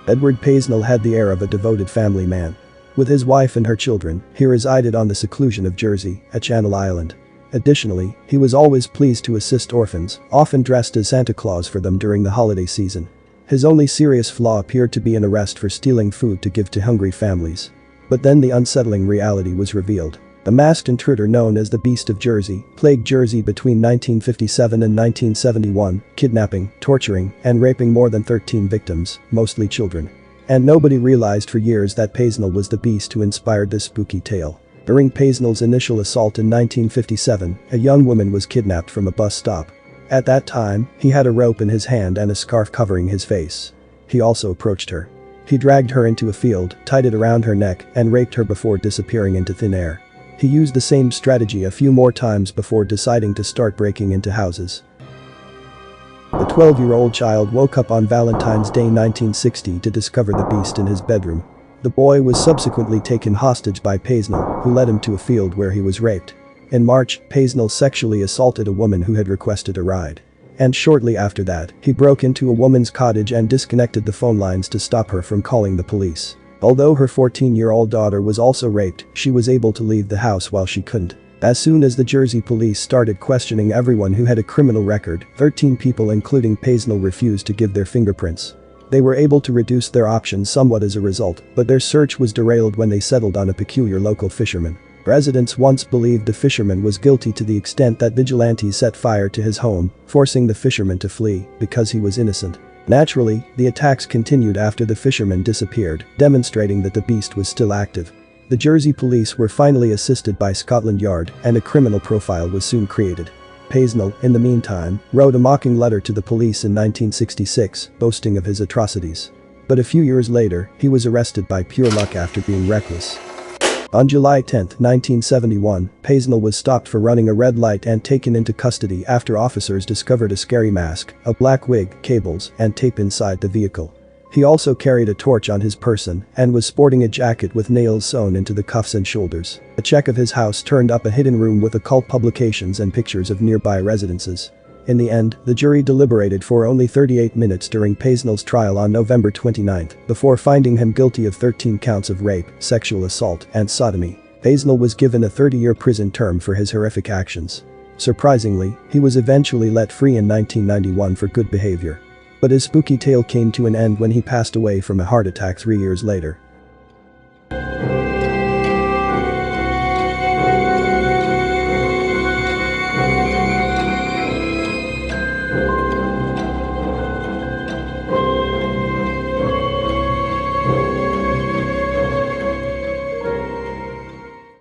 Edward Paisnel had the air of a devoted family man. With his wife and her children, he resided on the seclusion of Jersey, a Channel Island. Additionally, he was always pleased to assist orphans, often dressed as Santa Claus for them during the holiday season. His only serious flaw appeared to be an arrest for stealing food to give to hungry families. But then the unsettling reality was revealed. The masked intruder known as the Beast of Jersey plagued Jersey between 1957 and 1971, kidnapping, torturing, and raping more than 13 victims, mostly children. And nobody realized for years that Paisnel was the beast who inspired this spooky tale. During Paisnel's initial assault in 1957, a young woman was kidnapped from a bus stop. At that time, he had a rope in his hand and a scarf covering his face. He also approached her. He dragged her into a field, tied it around her neck, and raped her before disappearing into thin air. He used the same strategy a few more times before deciding to start breaking into houses. The 12-year-old child woke up on Valentine's Day 1960 to discover the beast in his bedroom. The boy was subsequently taken hostage by Paisnel, who led him to a field where he was raped. In March, Paisnel sexually assaulted a woman who had requested a ride. And shortly after that, he broke into a woman's cottage and disconnected the phone lines to stop her from calling the police. Although her 14-year-old daughter was also raped, she was able to leave the house while she couldn't. As soon as the Jersey police started questioning everyone who had a criminal record, 13 people including Paisnel refused to give their fingerprints. They were able to reduce their options somewhat as a result, but their search was derailed when they settled on a peculiar local fisherman. Residents once believed the fisherman was guilty to the extent that vigilantes set fire to his home, forcing the fisherman to flee because he was innocent. Naturally, the attacks continued after the fisherman disappeared, demonstrating that the beast was still active. The Jersey police were finally assisted by Scotland Yard, and a criminal profile was soon created. Paisnel, in the meantime, wrote a mocking letter to the police in 1966, boasting of his atrocities. But a few years later, he was arrested by pure luck after being reckless. On July 10, 1971, Paisnel was stopped for running a red light and taken into custody after officers discovered a scary mask, a black wig, cables, and tape inside the vehicle. He also carried a torch on his person and was sporting a jacket with nails sewn into the cuffs and shoulders. A check of his house turned up a hidden room with occult publications and pictures of nearby residences. In the end, the jury deliberated for only 38 minutes during Paisnel's trial on November 29, before finding him guilty of 13 counts of rape, sexual assault, and sodomy. Paisnel was given a 30-year prison term for his horrific actions. Surprisingly, he was eventually let free in 1991 for good behavior. But his spooky tale came to an end when he passed away from a heart attack 3 years later.